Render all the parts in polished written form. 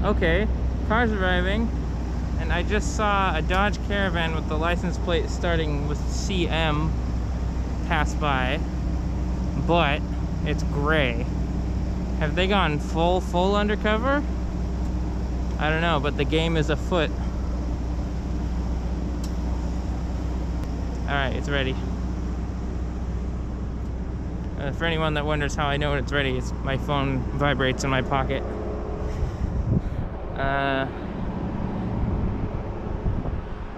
Okay, car's arriving, and I just saw a Dodge Caravan with the license plate starting with CM pass by, but it's gray. Have they gone full undercover? I don't know, but the game is afoot. Alright, it's ready. For anyone that wonders how I know it's ready, it's my phone vibrates in my pocket. I'm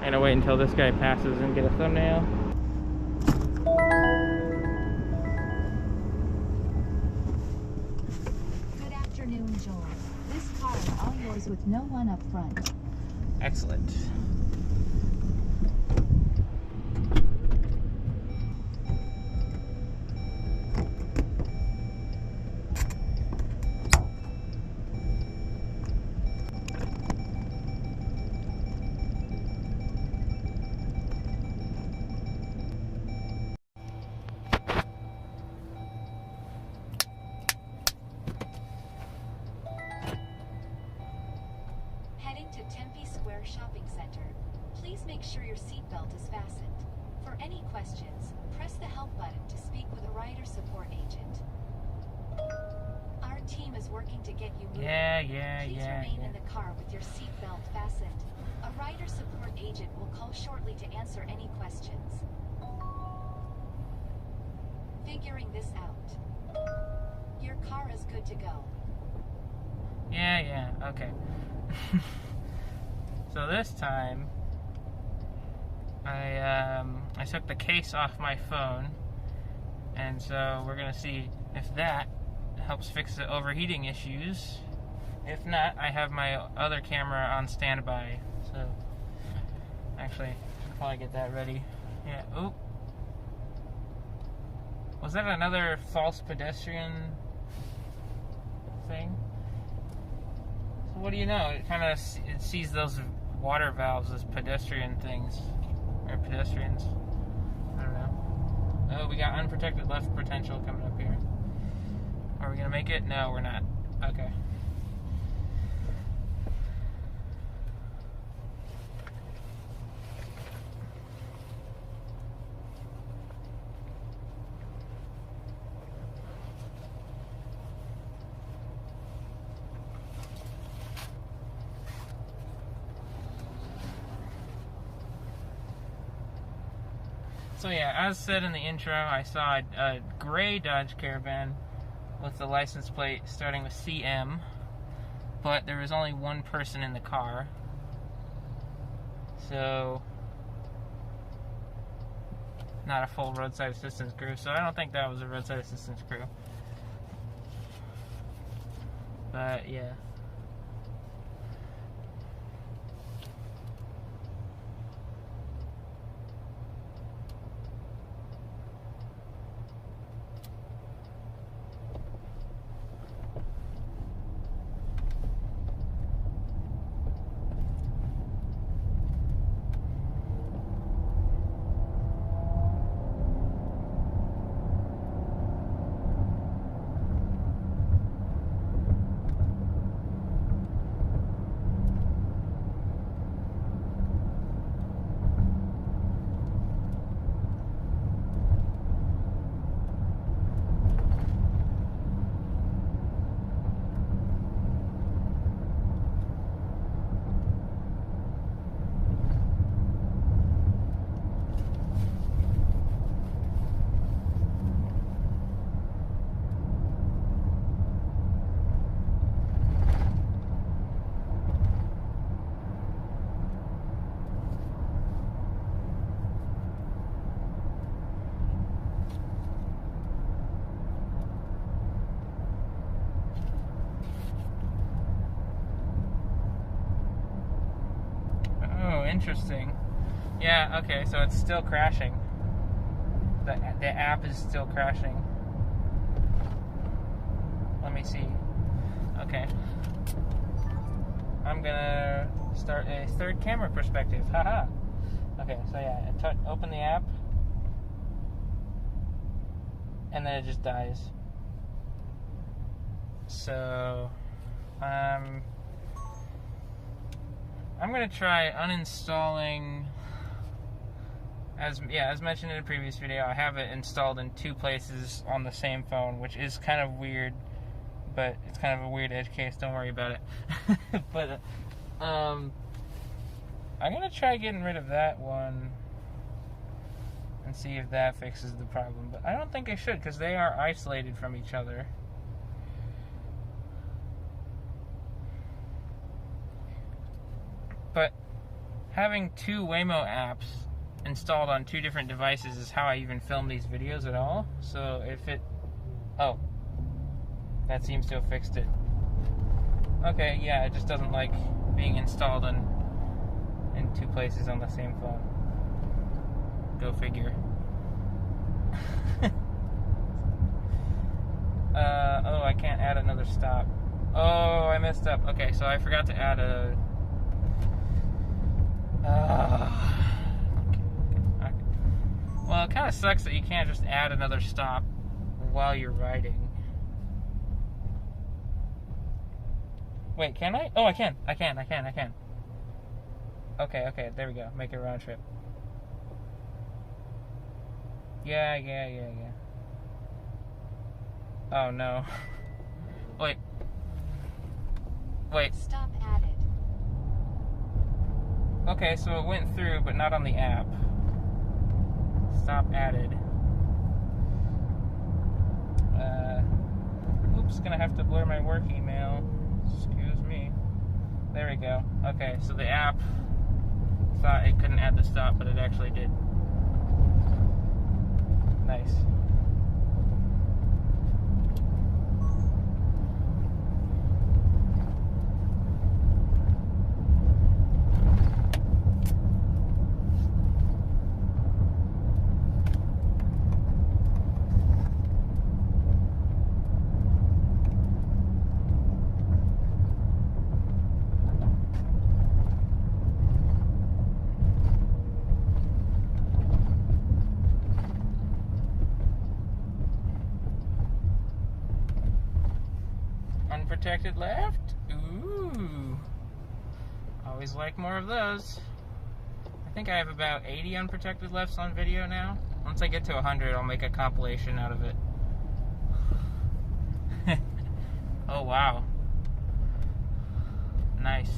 gonna wait until this guy passes and get a thumbnail. Good afternoon, Joel. This car is all yours with no one up front. Excellent. Heading to Tempe Square Shopping Center. Please make sure your seatbelt is fastened. For any questions, press the help button to speak with a rider support agent. Our team is working to get you moving. Please remain in the car with your seatbelt fastened. A rider support agent will call shortly to answer any questions. Figuring this out. Your car is good to go. Yeah, okay. So this time, I took the case off my phone, and so we're gonna see if that helps fix the overheating issues. If not, I have my other camera on standby. So actually, I should probably get that ready. Yeah. Oop. Was that another false pedestrian thing? So what do you know? It kind of sees those water valves as pedestrian things, or pedestrians. I don't know. Oh, we got unprotected left potential coming up here. Are we gonna make it? No, we're not. Okay. So yeah, as said in the intro, I saw a gray Dodge Caravan with the license plate starting with CM, but there was only one person in the car. So, not a full roadside assistance crew, so I don't think that was a roadside assistance crew. But yeah. Interesting. Yeah, okay, so it's still crashing. The app is still crashing. Let me see. Okay. I'm gonna start a third camera perspective. Haha. Okay, so yeah, open the app, and then it just dies. So, I'm gonna try uninstalling. As mentioned in a previous video, I have it installed in 2 places on the same phone, which is kind of weird, but it's kind of a weird edge case. Don't worry about it. But I'm gonna try getting rid of that one and see if that fixes the problem. But I don't think it should, because they are isolated from each other. But having 2 Waymo apps installed on 2 different devices is how I even film these videos at all. So if it... Oh. That seems to have fixed it. Okay, yeah, it just doesn't like being installed in 2 places on the same phone. Go figure. Oh, I can't add another stop. Oh, I messed up. Okay, so I forgot to add a... Okay. Well, it kind of sucks that you can't just add another stop while you're riding. Wait, can I? Oh, I can. Okay, there we go. Make it a round trip. Yeah. Oh, no. Wait. Stop added. Okay, so it went through, but not on the app. Stop added. Oops, gonna have to blur my work email. Excuse me. There we go. Okay, so the app thought it couldn't add the stop, but it actually did. Nice. Unprotected left? Ooh. Always like more of those. I think I have about 80 unprotected lefts on video now. Once I get to 100, I'll make a compilation out of it. Oh, wow. Nice.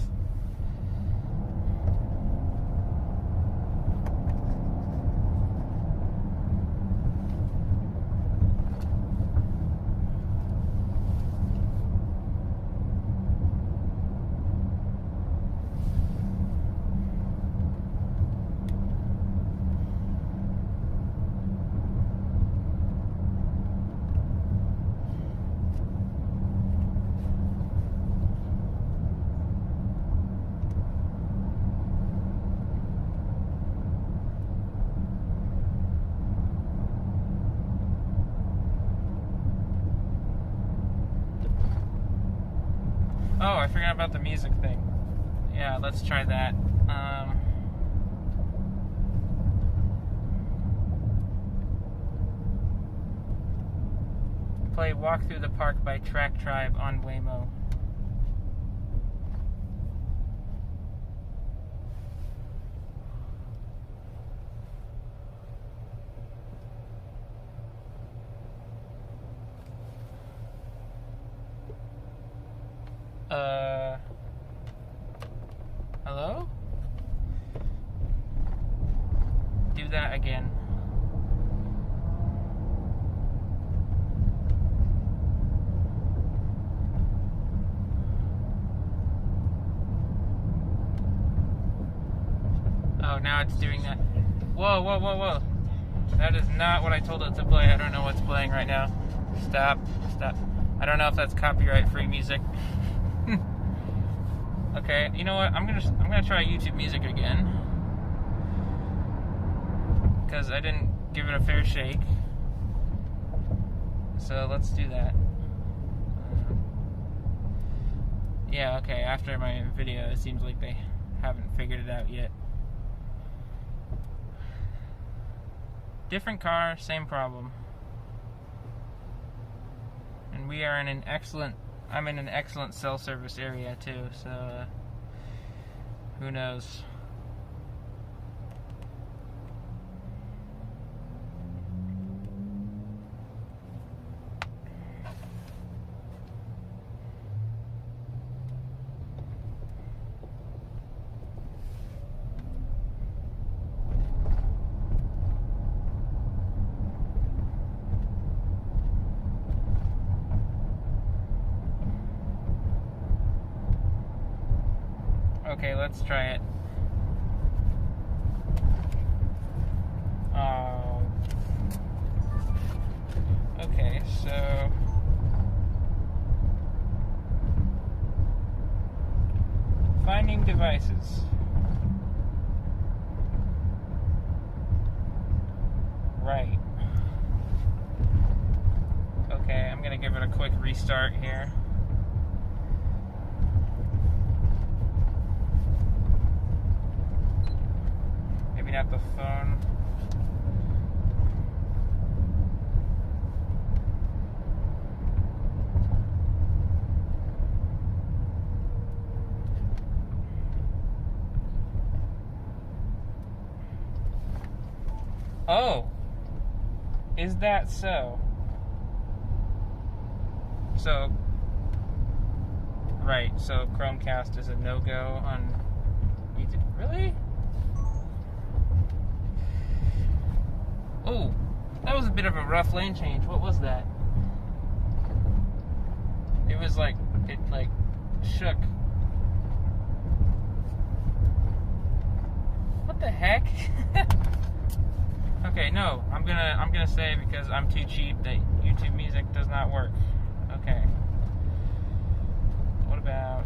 Oh, I forgot about the music thing. Yeah, let's try that. Play Walk Through the Park by Track Tribe on Waymo. Hello? Do that again. Oh, now it's doing that. Whoa. That is not what I told it to play. I don't know what's playing right now. Stop. I don't know if that's copyright-free music. Okay, you know what? I'm gonna try YouTube Music again, because I didn't give it a fair shake. So let's do that. Yeah, okay. After my video, it seems like they haven't figured it out yet. Different car, same problem. And we are in an excellent. I'm in an excellent cell service area too, so Who knows? Okay, let's try it. Okay, so finding devices. Right. Okay, I'm gonna give it a quick restart here. Maybe not the phone. Oh, is that so? So, right, so Chromecast is a no-go on YouTube. Really? Oh, that was a bit of a rough lane change. What was that? It was like, it like shook. What the heck? Okay, no, I'm gonna say, because I'm too cheap, that YouTube Music does not work. Okay. What about...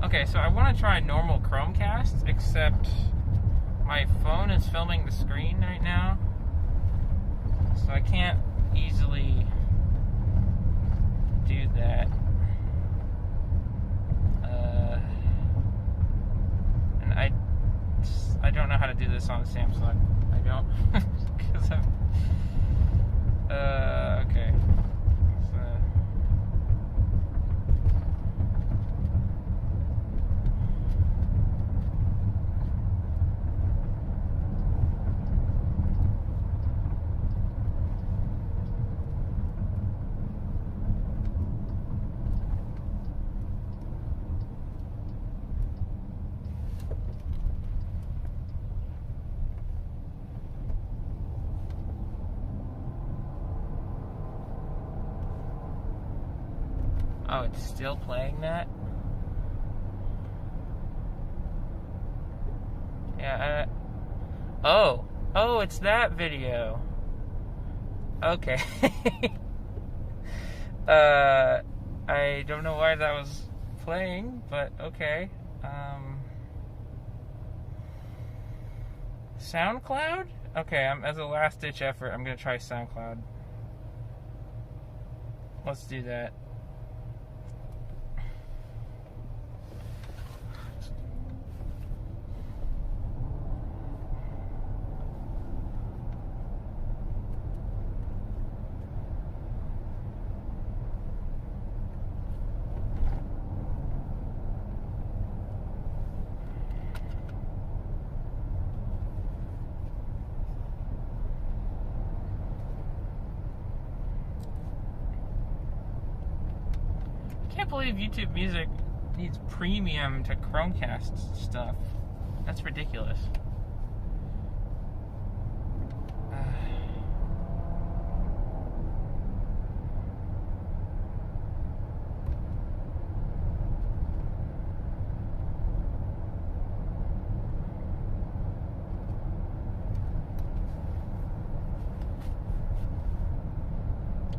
Okay, so I want to try normal Chromecast, except my phone is filming the screen right now, so I can't easily do that. And I don't know how to do this on Samsung. I don't, because I'm... okay. Oh, it's still playing that? Yeah, oh, it's that video. Okay. I don't know why that was playing, but okay. SoundCloud? Okay, as a last-ditch effort, I'm gonna try SoundCloud. Let's do that. I can't believe YouTube Music needs premium to Chromecast stuff. That's ridiculous.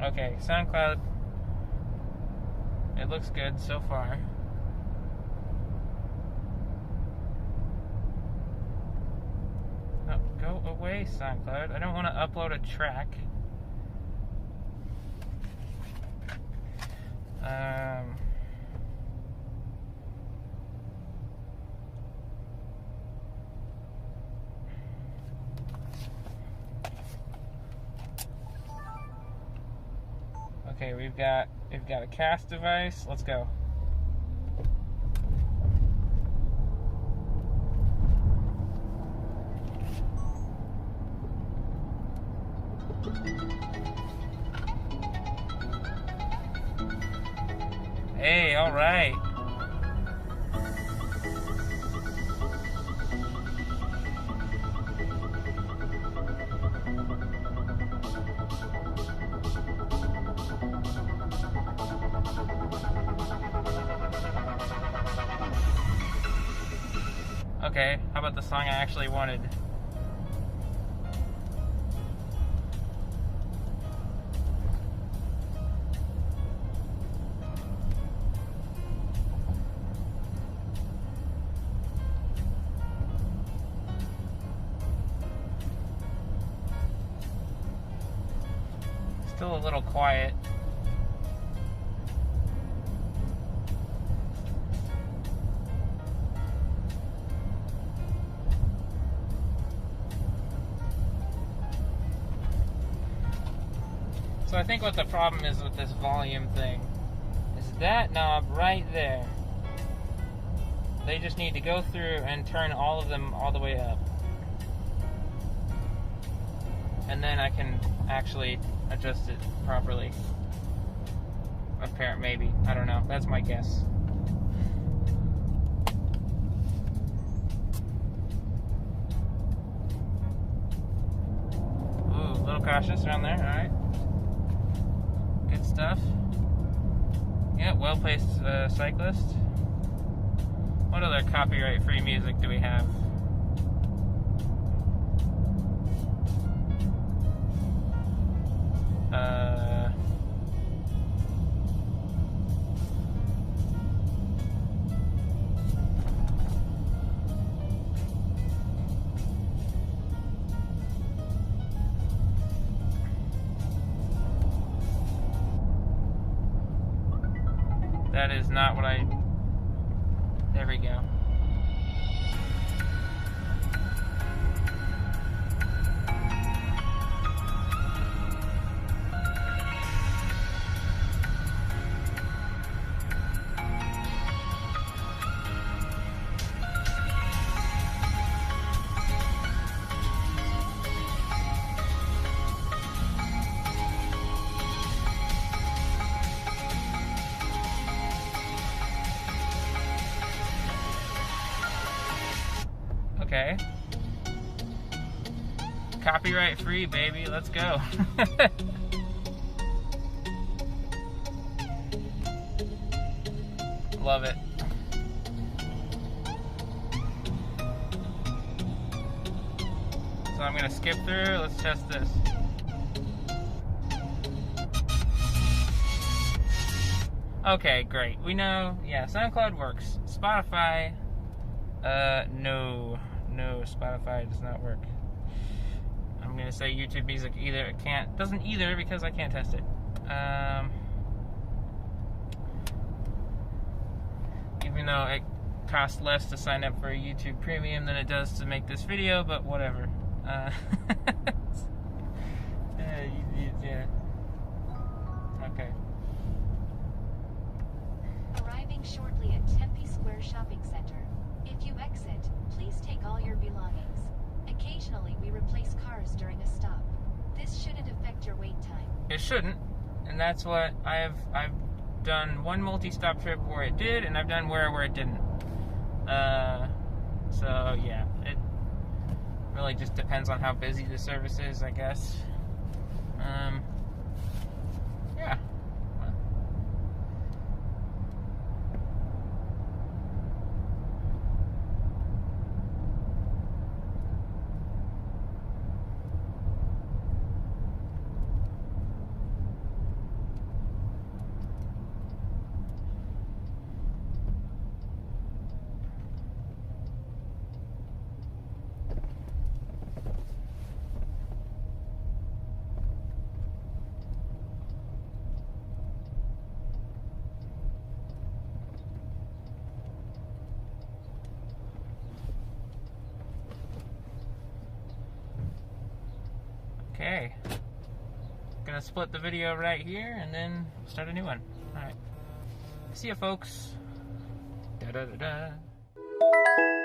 Okay, SoundCloud. It looks good so far. Oh, go away, SoundCloud. I don't want to upload a track. Okay, we've got a cast device. Let's go. Hey, all right. Okay, how about the song I actually wanted? Still a little quiet. So I think what the problem is with this volume thing is that knob right there. They just need to go through and turn all of them all the way up. And then I can actually adjust it properly. Apparently, maybe. I don't know. That's my guess. Ooh, a little cautious around there. Alright. Good stuff. Yeah, well-placed cyclist. What other copyright-free music do we have? That is not what I... There we go. Okay. Copyright free, baby. Let's go. Love it. So I'm gonna skip through. Let's test this. Okay, great. We know, yeah, SoundCloud works. Spotify, no, Spotify does not work. I'm gonna say YouTube Music doesn't either because I can't test it. Even though it costs less to sign up for a YouTube Premium than it does to make this video, but whatever. Yeah. Okay. Arriving shortly at Tempe Square Shopping Center. If you exit, please take all your belongings. Occasionally, we replace cars during a stop. This shouldn't affect your wait time. It shouldn't, and that's what I've done one multi-stop trip where it did, and I've done where it didn't. So yeah, it really just depends on how busy the service is, I guess. Yeah. Okay. Gonna split the video right here and then start a new one. Alright. See ya, folks. Da da da da.